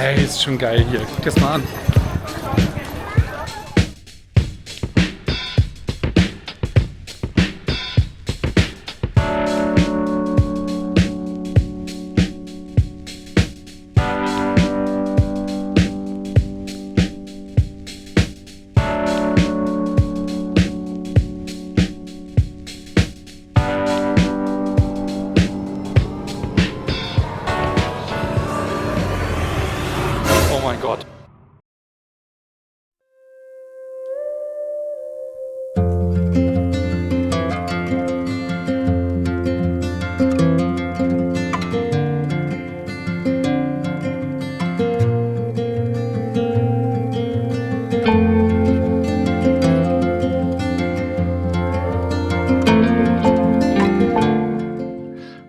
Ey, ist schon geil hier. Guck das mal an. Oh mein Gott.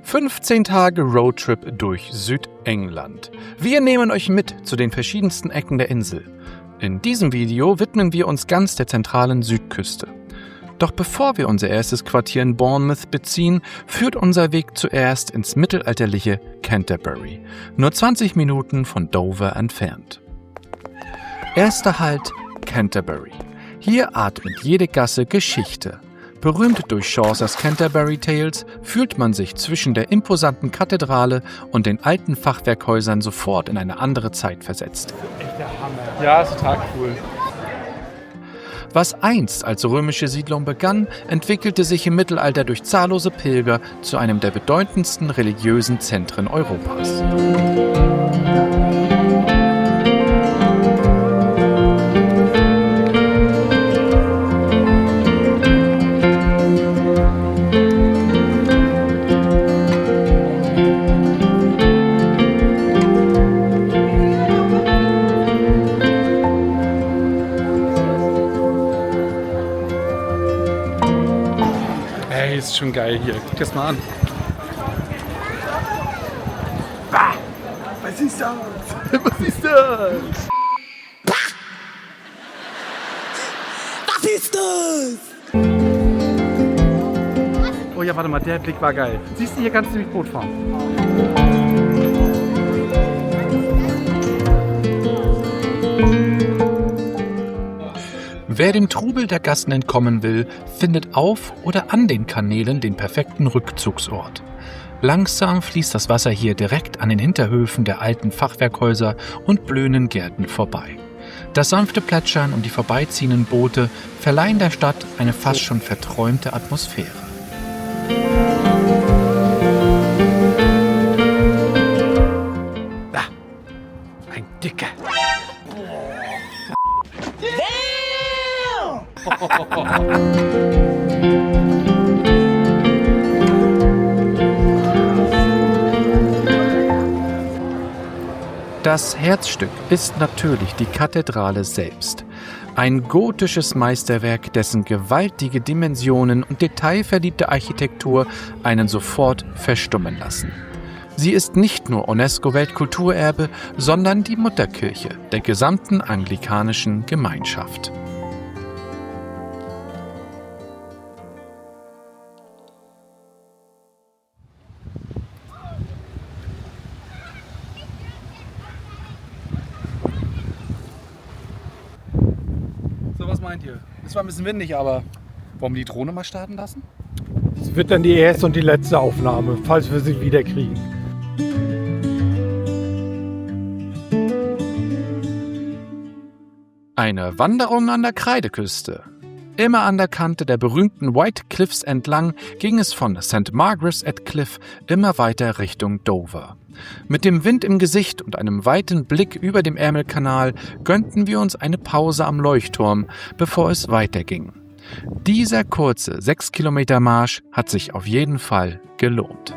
»15 Tage Roadtrip durch Südengland. Wir nehmen euch mit zu den verschiedensten Ecken der Insel. In diesem Video widmen wir uns ganz der zentralen Südküste. Doch bevor wir unser erstes Quartier in Bournemouth beziehen, führt unser Weg zuerst ins mittelalterliche Canterbury, nur 20 Minuten von Dover entfernt. Erster Halt Canterbury. Hier atmet jede Gasse Geschichte. Berühmt durch Chaucers Canterbury Tales fühlt man sich zwischen der imposanten Kathedrale und den alten Fachwerkhäusern sofort in eine andere Zeit versetzt. Echt der Hammer. Ja, ist total cool. Was einst als römische Siedlung begann, entwickelte sich im Mittelalter durch zahllose Pilger zu einem der bedeutendsten religiösen Zentren Europas. Ey, ist schon geil hier. Guck das mal an. Was ist das? Was ist das? Was ist das? Oh ja, warte mal, der Blick war geil. Siehst du, hier kannst du nämlich Boot fahren. Wer dem Trubel der Gassen entkommen will, findet auf oder an den Kanälen den perfekten Rückzugsort. Langsam fließt das Wasser hier direkt an den Hinterhöfen der alten Fachwerkhäuser und blühenden Gärten vorbei. Das sanfte Plätschern und die vorbeiziehenden Boote verleihen der Stadt eine fast schon verträumte Atmosphäre. Ein Dicker. Das Herzstück ist natürlich die Kathedrale selbst. Ein gotisches Meisterwerk, dessen gewaltige Dimensionen und detailverliebte Architektur einen sofort verstummen lassen. Sie ist nicht nur UNESCO-Weltkulturerbe, sondern die Mutterkirche der gesamten anglikanischen Gemeinschaft. So, was meint ihr? Es war ein bisschen windig, aber wollen wir die Drohne mal starten lassen? Das wird dann die erste und die letzte Aufnahme, falls wir sie wieder kriegen. Eine Wanderung an der Kreideküste. Immer an der Kante der berühmten White Cliffs entlang ging es von St. Margaret's at Cliff immer weiter Richtung Dover. Mit dem Wind im Gesicht und einem weiten Blick über dem Ärmelkanal gönnten wir uns eine Pause am Leuchtturm, bevor es weiterging. Dieser kurze 6 Kilometer Marsch hat sich auf jeden Fall gelohnt.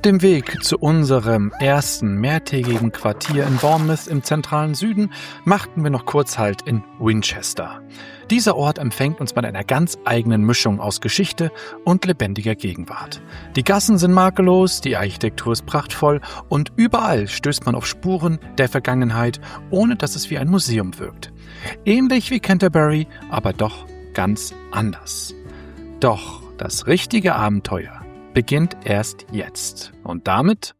Auf dem Weg zu unserem ersten mehrtägigen Quartier in Bournemouth im zentralen Süden machten wir noch kurz Halt in Winchester. Dieser Ort empfängt uns mit einer ganz eigenen Mischung aus Geschichte und lebendiger Gegenwart. Die Gassen sind makellos, die Architektur ist prachtvoll und überall stößt man auf Spuren der Vergangenheit, ohne dass es wie ein Museum wirkt. Ähnlich wie Canterbury, aber doch ganz anders. Doch das richtige Abenteuer beginnt erst jetzt. Und damit,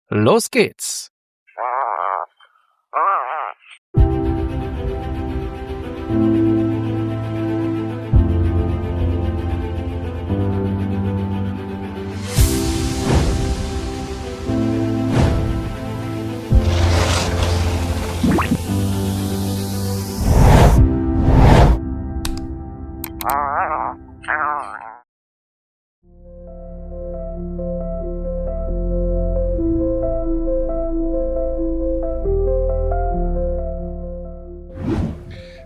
los geht's!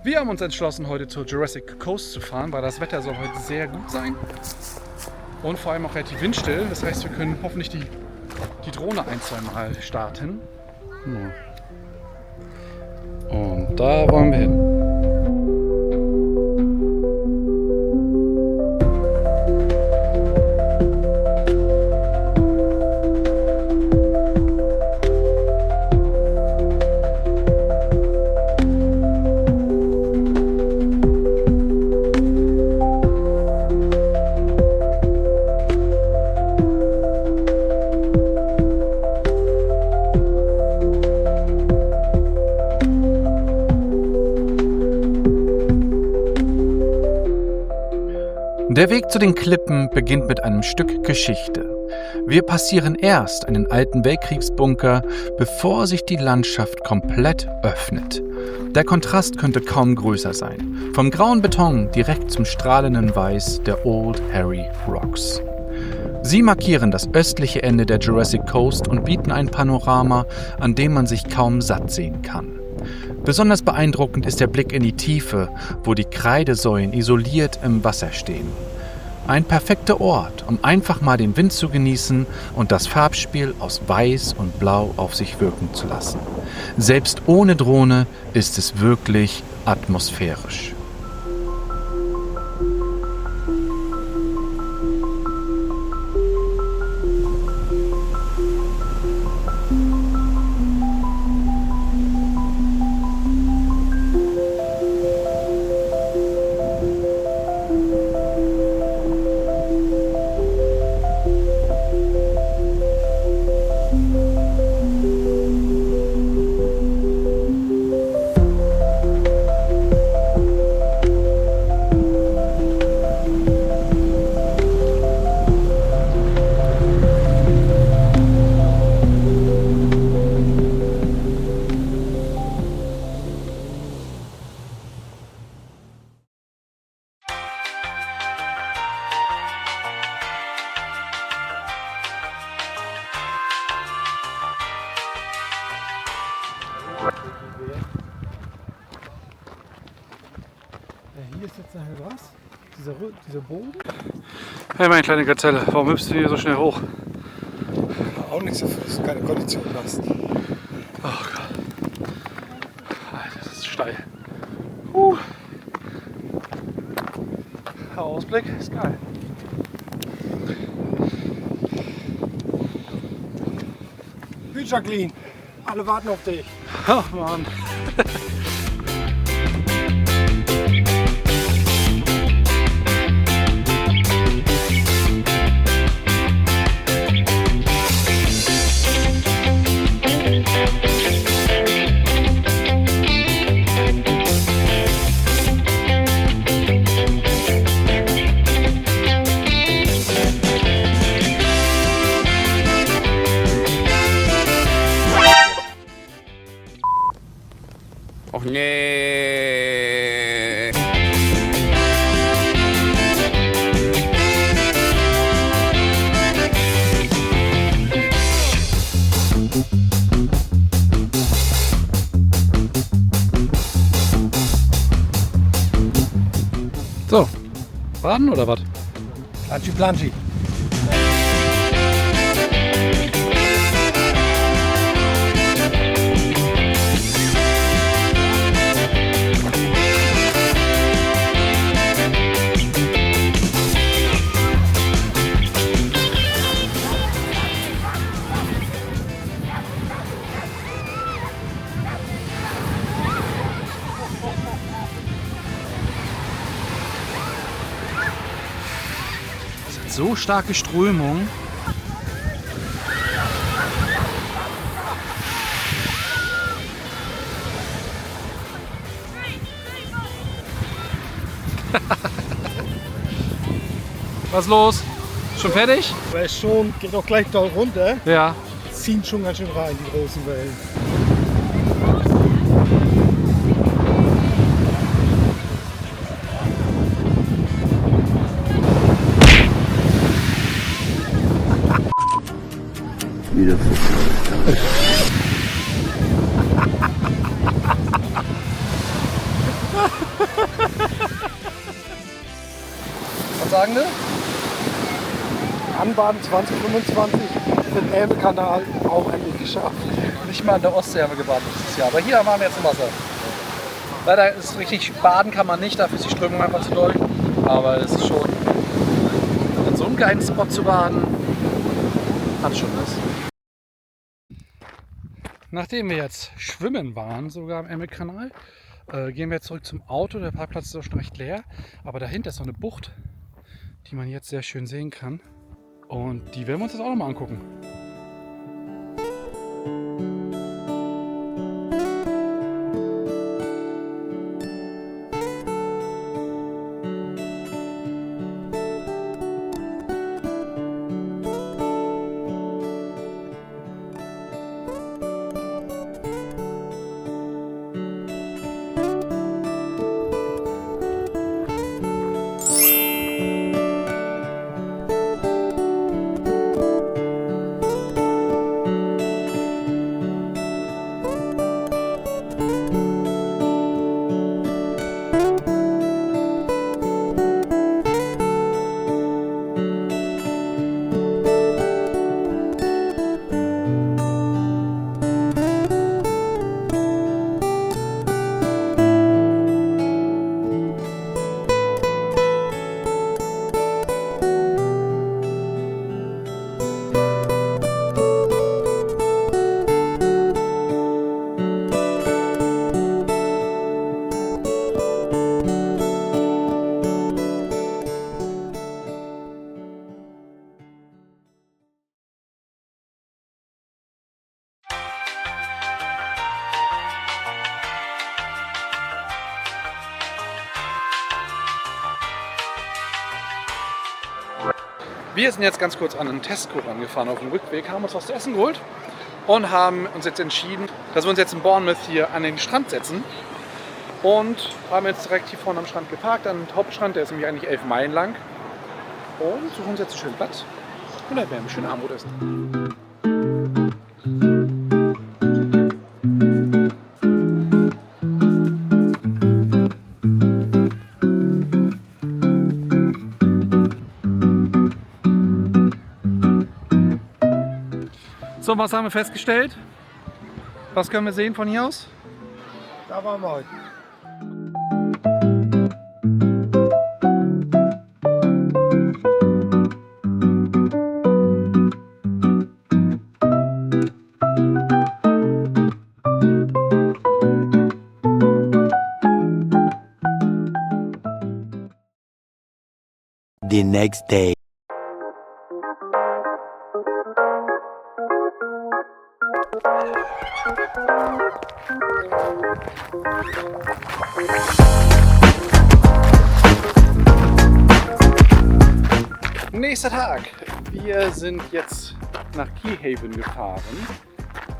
Wir haben uns entschlossen, heute zur Jurassic Coast zu fahren, weil das Wetter soll heute sehr gut sein und vor allem auch relativ windstill. Das heißt, wir können hoffentlich die Drohne ein-, zweimal starten. Und da wollen wir hin. Der Weg zu den Klippen beginnt mit einem Stück Geschichte. Wir passieren erst einen alten Weltkriegsbunker, bevor sich die Landschaft komplett öffnet. Der Kontrast könnte kaum größer sein. Vom grauen Beton direkt zum strahlenden Weiß der Old Harry Rocks. Sie markieren das östliche Ende der Jurassic Coast und bieten ein Panorama, an dem man sich kaum satt sehen kann. Besonders beeindruckend ist der Blick in die Tiefe, wo die Kreidesäulen isoliert im Wasser stehen. Ein perfekter Ort, um einfach mal den Wind zu genießen und das Farbspiel aus Weiß und Blau auf sich wirken zu lassen. Selbst ohne Drohne ist es wirklich atmosphärisch. Hier ist jetzt nachher was? Dieser Boden? Hey, meine kleine Gazelle, warum hüpfst du hier so schnell hoch? Auch nichts dafür, dass du keine Kondition hast. Oh Gott. Alter, das ist steil. Der Ausblick ist geil. Jacqueline, alle warten auf dich. Ach Mann. Och nee. So, baden oder was? Planschi, Planschi. so starke Strömung. Was ist los? Schon fertig? Aber es schon, geht auch gleich da runter. Ja. Ziehen schon ganz schön rein, die großen Wellen. Was sagen Sie? Anbaden 2025, den Elbe-Kanal auch endlich geschafft. Nicht mal in der Ostsee haben wir gebadet dieses Jahr, aber hier waren wir jetzt im Wasser. Leider ist es richtig, baden kann man nicht, dafür ist die Strömung einfach zu doll. Aber es ist schon, in so einem geilen Spot zu baden, hat schon was. Nachdem wir jetzt schwimmen waren, sogar am Ärmelkanal, gehen wir jetzt zurück zum Auto. Der Parkplatz ist auch schon recht leer, aber dahinter ist noch eine Bucht, die man jetzt sehr schön sehen kann. Und die werden wir uns jetzt auch noch mal angucken. Wir sind jetzt ganz kurz an einen Tesco rangefahren auf dem Rückweg, haben uns was zu essen geholt und haben uns jetzt entschieden, dass wir uns jetzt in Bournemouth hier an den Strand setzen. Und haben jetzt direkt hier vorne am Strand geparkt, an den Hauptstrand, der ist nämlich eigentlich 11 Meilen lang. Und suchen uns jetzt einen schönen Platz und dann werden wir schön Abendbrot essen. So, was haben wir festgestellt? Was können wir sehen von hier aus? Da waren wir heute. The next day. Nächster Tag. Wir sind jetzt nach Keyhaven gefahren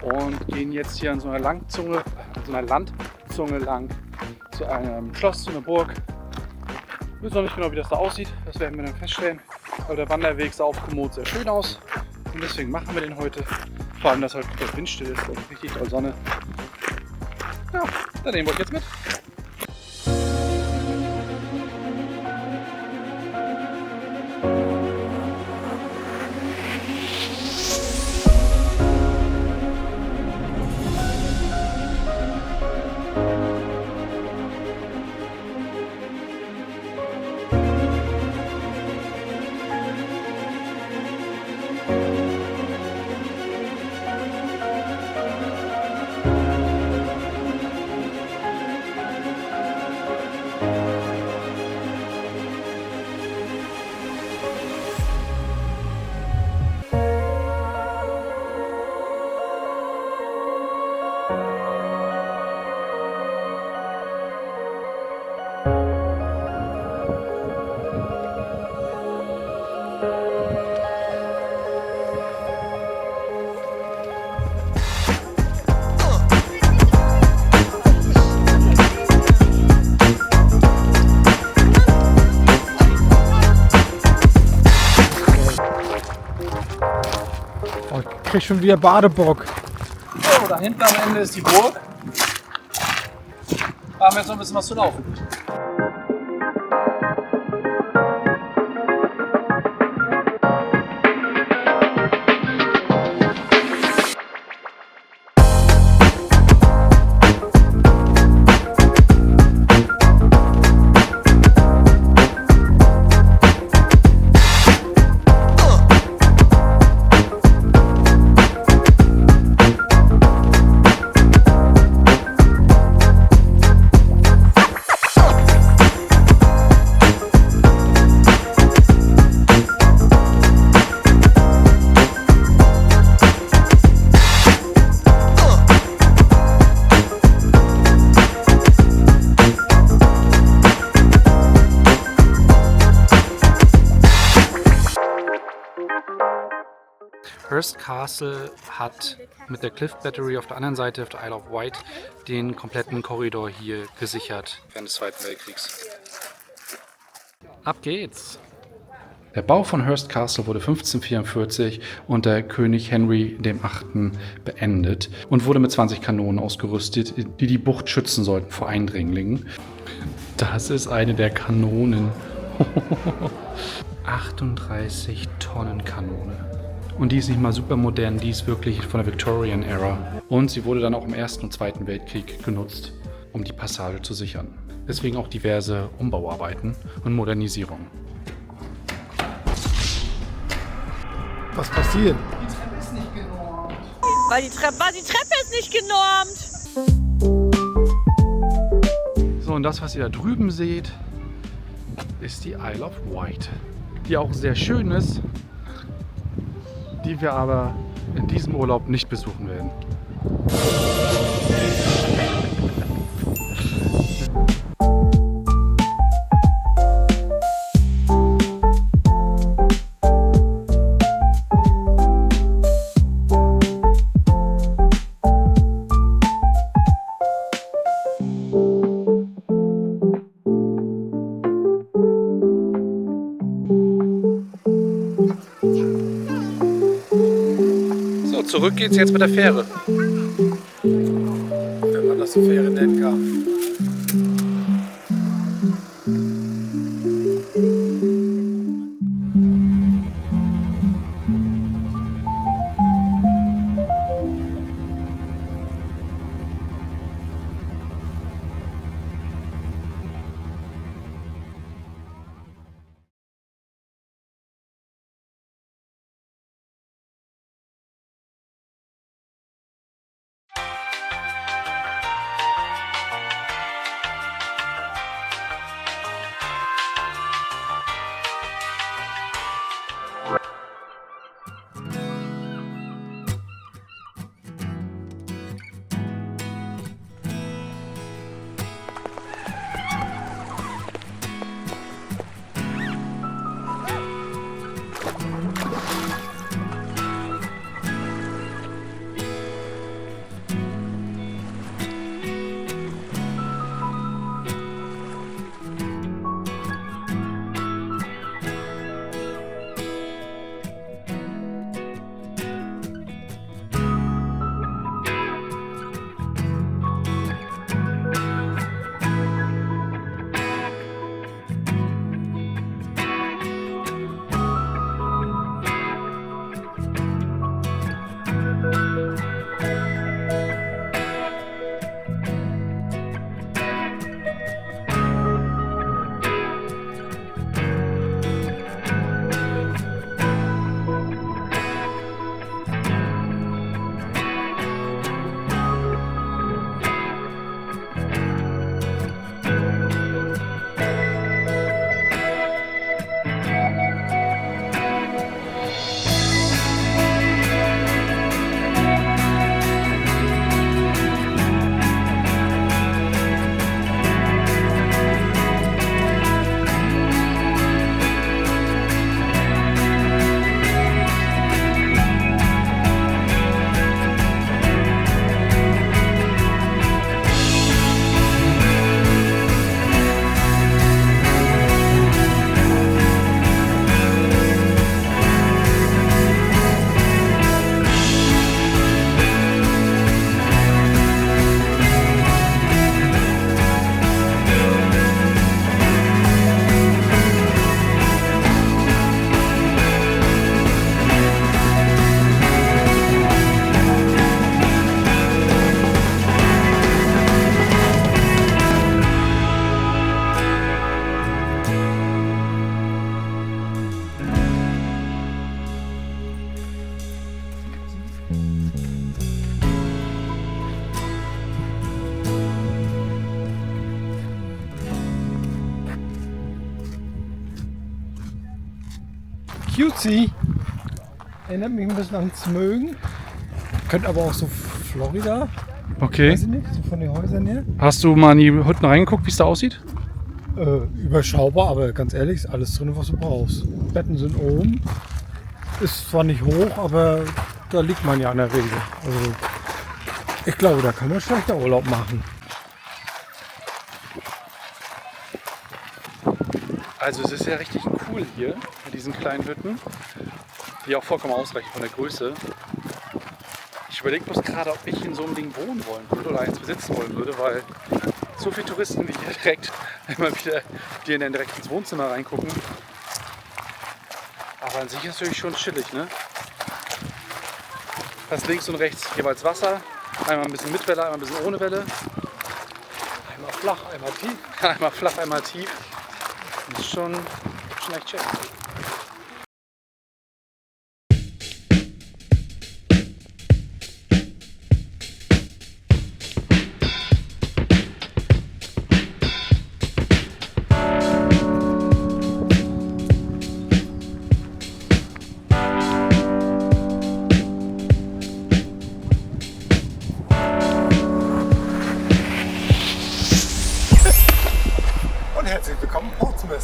und gehen jetzt hier an so einer Landzunge, an so einer Landzunge lang zu einem Schloss, zu einer Burg. Ich weiß noch nicht genau, wie das da aussieht, das werden wir dann feststellen. Aber der Wanderweg sah auf Komoot sehr schön aus und deswegen machen wir den heute. Vor allem, dass heute der Wind still ist und richtig toll Sonne. Ja, dann nehmen wir euch jetzt mit. krieg schon wieder Badebock. So, da hinten am Ende ist die Burg. Da haben wir jetzt noch ein bisschen was zu laufen. Hearst Castle hat mit der Cliff Battery auf der anderen Seite, auf der Isle of Wight, den kompletten Korridor hier gesichert während des Zweiten Weltkriegs. Ab geht's! Der Bau von Hearst Castle wurde 1544 unter König Henry VIII. Beendet und wurde mit 20 Kanonen ausgerüstet, die die Bucht schützen sollten vor Eindringlingen. Das ist eine der Kanonen. 38 Tonnen Kanone. Und die ist nicht mal super modern, die ist wirklich von der Victorian Era. Und sie wurde dann auch im Ersten und Zweiten Weltkrieg genutzt, um die Passage zu sichern. Deswegen auch diverse Umbauarbeiten und Modernisierungen. Was passiert? Die Treppe ist nicht genormt. Weil die Treppe ist nicht genormt. So, und das, was ihr da drüben seht, ist die Isle of Wight, die auch sehr schön ist, die wir aber in diesem Urlaub nicht besuchen werden. Zurück geht's jetzt mit der Fähre. Wenn man das so Fähre nennen kann. cutesy. Erinnert mich ein bisschen an Smögen. Könnte aber auch so Florida. Okay. Weiß ich nicht, so von den Häusern her. Hast du mal in die Hütten reingeguckt, wie es da aussieht? Überschaubar, aber ganz ehrlich, ist alles drin, was du brauchst. Betten sind oben. Ist zwar nicht hoch, aber da liegt man ja in der Regel. Also ich glaube, da kann man schlechter Urlaub machen. Also es ist ja richtig cool hier mit diesen kleinen Hütten, die auch vollkommen ausreichen von der Größe. Ich überlege bloß gerade, ob ich in so einem Ding wohnen wollen würde oder eins besitzen wollen würde, weil so viele Touristen, die hier direkt immer wieder direkt ins Wohnzimmer reingucken. Aber an sich ist es natürlich schon chillig, ne? Hast links und rechts jeweils Wasser, einmal ein bisschen mit Welle, einmal ein bisschen ohne Welle. Einmal flach, einmal tief. Einmal flach, einmal tief. Das ist schon echt check. Und herzlich willkommen in Portsmouth.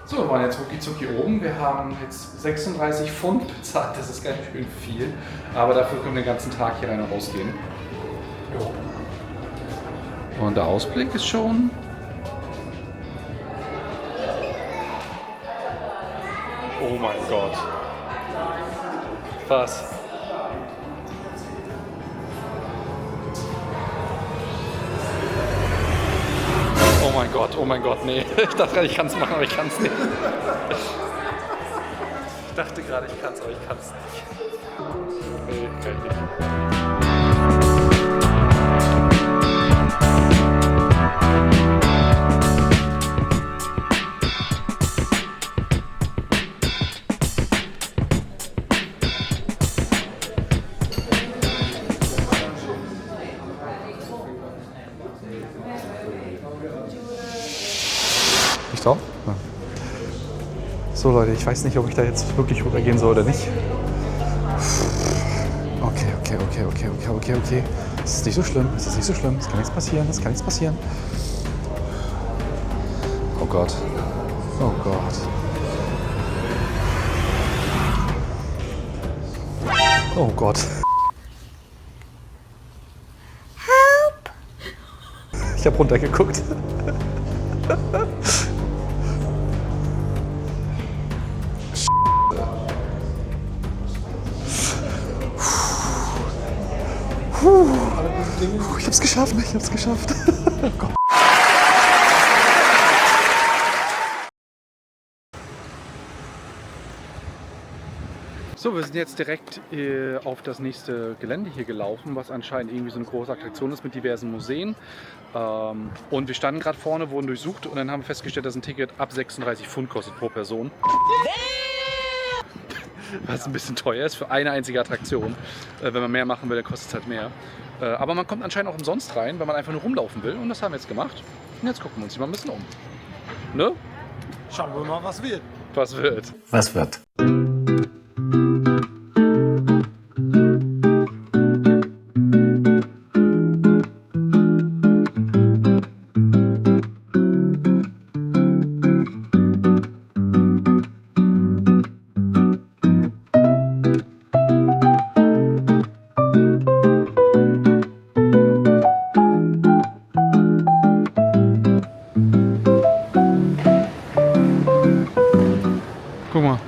So, wir waren jetzt rucki oben. Wir haben jetzt 36 Pfund bezahlt. Das ist ganz schön viel. Aber dafür können wir den ganzen Tag hier rein und rausgehen. Und der Ausblick ist schon... Oh mein Gott. Was? Oh mein Gott, nee. Ich dachte gerade, ich kann es machen, aber ich kann es nicht. Ich dachte gerade, ich kann es, aber ich kann es nicht. Nee, kann ich nicht. Nicht drauf? Ja. So Leute, ich weiß nicht, ob ich da jetzt wirklich runtergehen soll oder nicht. Okay. Es ist nicht so schlimm, es ist nicht so schlimm. Es kann nichts passieren, es kann nichts passieren. Oh Gott. Oh Gott. Oh Gott. Help! Ich habe runtergeguckt. Ich hab's geschafft, ich hab's geschafft. Oh Gott. So, wir sind jetzt direkt auf das nächste Gelände hier gelaufen, was anscheinend irgendwie so eine große Attraktion ist mit diversen Museen. Und wir standen gerade vorne, wurden durchsucht und dann haben wir festgestellt, dass ein Ticket ab 36 Pfund kostet pro Person. Was ein bisschen teuer ist für eine einzige Attraktion. Wenn man mehr machen will, dann kostet es halt mehr. Aber man kommt anscheinend auch umsonst rein, wenn man einfach nur rumlaufen will. Und das haben wir jetzt gemacht. Und jetzt gucken wir uns hier mal ein bisschen um. Ne? Schauen wir mal, was wird. Was wird? Was wird? Guck mal.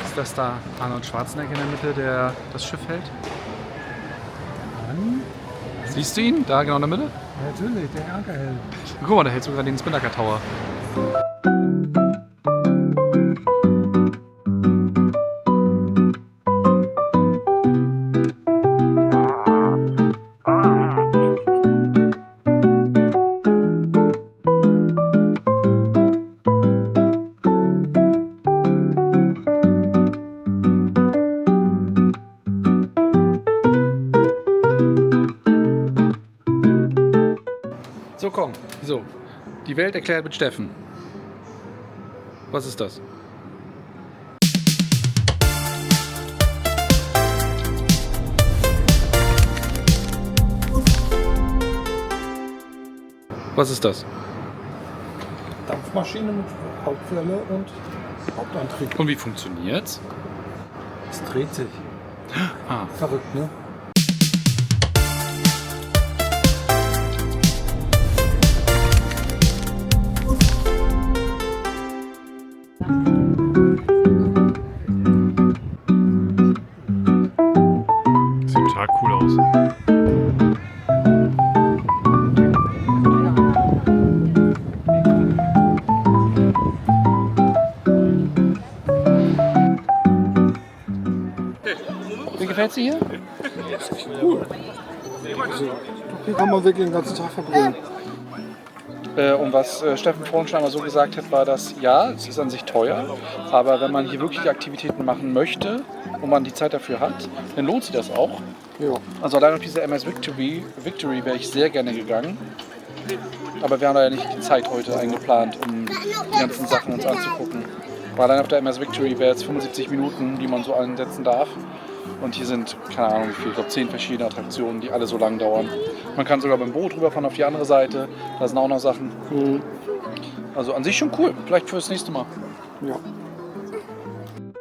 Ist das da Arnold Schwarzenegger in der Mitte, der das Schiff hält? Siehst du ihn? Da genau in der Mitte? Ja, natürlich, der Ankerhelm. Guck mal, der hält sogar den Spinnaker Tower. komm. So, die Welt erklärt mit Steffen. Was ist das? Was ist das? Dampfmaschine mit Hauptwelle und Hauptantrieb. Und wie funktioniert's? Es dreht sich. Ah. Verrückt, ne? Sieht total cool aus. Wie gefällt sie hier? Hier kann man wirklich den ganzen Tag verbringen. Und was Steffen vorhin schon einmal so gesagt hat, war, dass ja, es ist an sich teuer, aber wenn man hier wirklich die Aktivitäten machen möchte und man die Zeit dafür hat, dann lohnt sich das auch. Ja. Also allein auf diese MS Victory wäre ich sehr gerne gegangen. Aber wir haben leider nicht die Zeit heute eingeplant, um die ganzen Sachen uns anzugucken. Weil allein auf der MS Victory wäre jetzt 75 Minuten, die man so einsetzen darf. Und hier sind, keine Ahnung wie viel, ich glaube 10 verschiedene Attraktionen, die alle so lang dauern. Man kann sogar mit dem Boot rüberfahren auf die andere Seite. Da sind auch noch Sachen. Also an sich schon cool. Vielleicht fürs nächste Mal. Ja.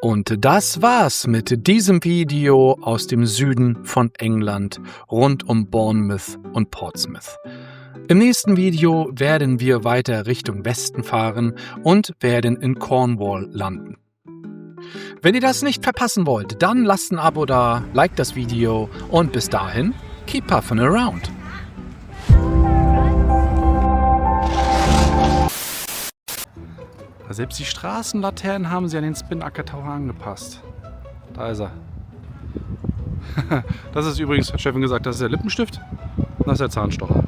Und das war's mit diesem Video aus dem Süden von England rund um Bournemouth und Portsmouth. Im nächsten Video werden wir weiter Richtung Westen fahren und werden in Cornwall landen. Wenn ihr das nicht verpassen wollt, dann lasst ein Abo da, liked das Video und bis dahin, keep puffin' around. Selbst die Straßenlaternen haben sie an den Spinnaker Tower angepasst. Da ist er. Das ist übrigens, hat Steffen gesagt, das ist der Lippenstift. Das ist der Zahnstocher.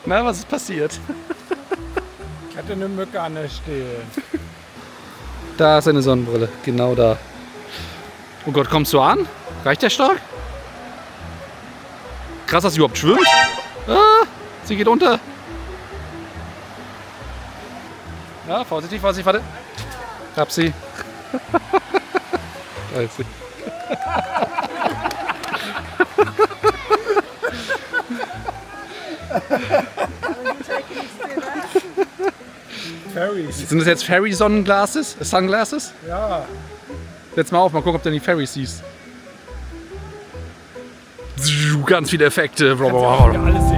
Na, was ist passiert? Ich hatte eine Mücke an der Stirn. Da ist eine Sonnenbrille, genau da. Oh Gott, kommst du an? Reicht der stark? Krass, dass sie überhaupt schwimmt. Ah, sie geht unter. Ja, vorsichtig, vorsichtig, warte. Hab sie. Da ist sie. Ferries. Sind das jetzt Fairy-Sunglasses? Sunglasses? Ja. Setz mal auf, mal gucken, ob du die Fairies siehst. Ganz viele Effekte. Alles